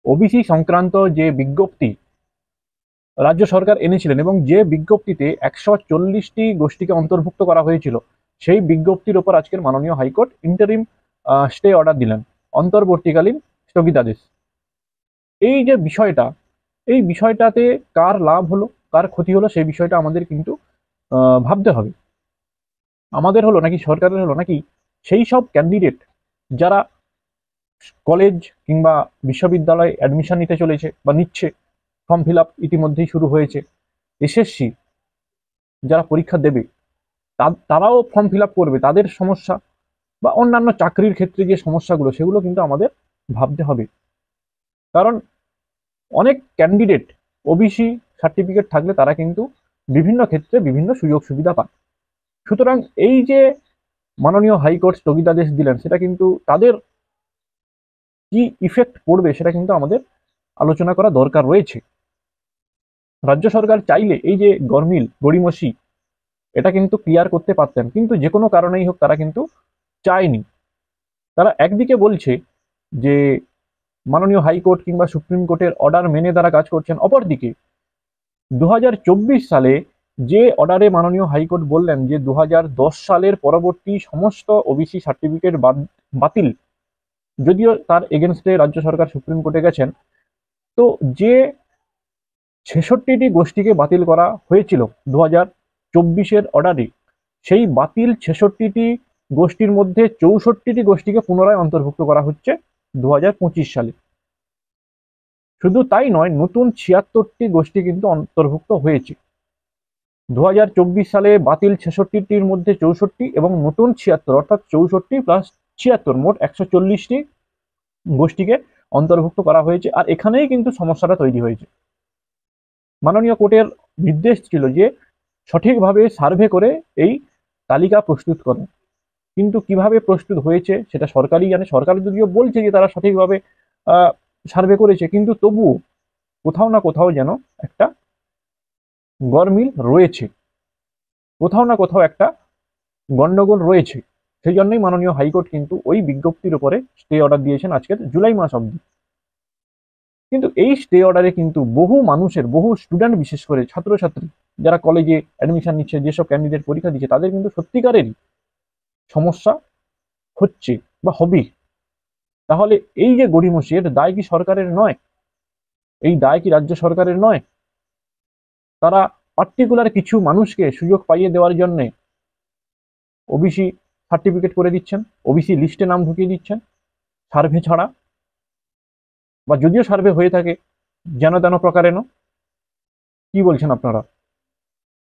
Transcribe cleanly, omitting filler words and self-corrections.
OBC সংক্রান্ত যে বিজ্ঞপ্তি রাজ্য সরকার এনেছিলেন এবং যে বিজ্ঞপ্তিতে 140টি গোষ্ঠীকে অন্তর্ভুক্ত করা হয়েছিল, সেই বিজ্ঞপ্তির ওপর আজকের মাননীয় হাইকোর্ট ইন্টারিম স্টে অর্ডার দিলেন, অন্তর্বর্তীকালীন স্থগিতাদেশ। এই যে বিষয়টা, এই বিষয়টাতে কার লাভ হলো কার ক্ষতি হলো সেই বিষয়টা আমাদের কিন্তু ভাবতে হবে। আমাদের হলো নাকি সরকারের হলো, নাকি সেই সব ক্যান্ডিডেট যারা কলেজ কিংবা বিশ্ববিদ্যালয়ে অ্যাডমিশন নিতে চলেছে বা নিচ্ছে, ফর্ম ফিল আপ ইতিমধ্যেই শুরু হয়েছে, এসএসসি যারা পরীক্ষা দেবে তারাও ফর্ম ফিল আপ করবে, তাদের সমস্যা বা অন্যান্য চাকরির ক্ষেত্রে যে সমস্যাগুলো সেগুলো কিন্তু আমাদের ভাবতে হবে। কারণ অনেক ক্যান্ডিডেট ওবিসি সার্টিফিকেট থাকলে তারা কিন্তু বিভিন্ন ক্ষেত্রে বিভিন্ন সুযোগ সুবিধা পায়। সুতরাং এই যে মাননীয় হাইকোর্ট স্থগিতাদেশ দিলেন, সেটা কিন্তু তাদের কি ইফেক্ট পড়বে সেটা কিন্তু আমাদের আলোচনা করা দরকার রয়েছে। রাজ্য সরকার চাইলে এই যে গড়িমসি এটা কিন্তু ক্লিয়ার করতে পারতেন, কিন্তু যে কোনো কারণেই হোক তারা কিন্তু চায়নি। তারা একদিকে বলছে যে মাননীয় হাইকোর্ট কিংবা সুপ্রিম কোর্টের অর্ডার মেনে তারা কাজ করছেন, অপরদিকে 2024 সালে যে অর্ডারে মাননীয় হাইকোর্ট বললেন যে 2010 সালের পরবর্তী সমস্ত ওবিসি সার্টিফিকেট বাতিল, যদিও তার এগেনস্টে রাজ্য সরকার সুপ্রিম কোর্টে গেছেন, তো যে 66টি গোষ্ঠীকে বাতিল করা হয়েছিল 2024-এর অর্ডারে, সেই বাতিল 66টি গোষ্ঠীর মধ্যে 64টি গোষ্ঠীকে পুনরায় অন্তর্ভুক্ত করা হচ্ছে 2025 সালে। শুধু তাই নয়, নতুন 76টি গোষ্ঠী কিন্তু অন্তর্ভুক্ত হয়েছে। 2024 সালে বাতিল 66টির মধ্যে 64 এবং নতুন 76, অর্থাৎ 64 প্লাস 76 মোট 140টি গোষ্ঠীকে অন্তর্ভুক্ত করা হয়েছে। আর এখানেই কিন্তু সমস্যাটা তৈরি হয়েছে। মাননীয় কোর্টের নির্দেশ ছিল যে সঠিকভাবে সার্ভে করে এই তালিকা প্রস্তুত করেন, কিন্তু কিভাবে প্রস্তুত হয়েছে সেটা সরকারই জানে। সরকার যদিও বলছে যে তারা সঠিকভাবে সার্ভে করেছে, কিন্তু তবুও কোথাও না কোথাও যেন একটা গরমিল রয়েছে, কোথাও না কোথাও একটা গন্ডগোল রয়েছে। সেই জন্যই মাননীয় হাইকোর্ট কিন্তু ওই বিজ্ঞপ্তির উপরে স্টে অর্ডার দিয়েছেন আজকের জুলাই মাস অবধি। কিন্তু এই স্টে অর্ডারে কিন্তু বহু মানুষের, বহু স্টুডেন্ট, বিশেষ করে ছাত্রছাত্রী যারা কলেজে অ্যাডমিশন নিচ্ছে, যেসব ক্যান্ডিডেট পরীক্ষা দিচ্ছে, তাদের কিন্তু সত্যিকারেরই সমস্যা হচ্ছে বা হবে। তাহলে এই যে গড়িমসি, এর দায় কি সরকারের নয়? এই দায় কি রাজ্য সরকারের নয়? তারা পার্টিকুলার কিছু মানুষকে সুযোগ পাইয়ে দেওয়ার জন্য ওবিসি সার্টিফিকেট করে দিচ্ছেন, ওবিসি লিস্টে নাম ঢুকিয়ে দিচ্ছেন সার্ভে ছাড়া, বা যদিও সার্ভে হয়ে থাকে যেন তেন প্রকারেণ। কি বলছেন আপনারা?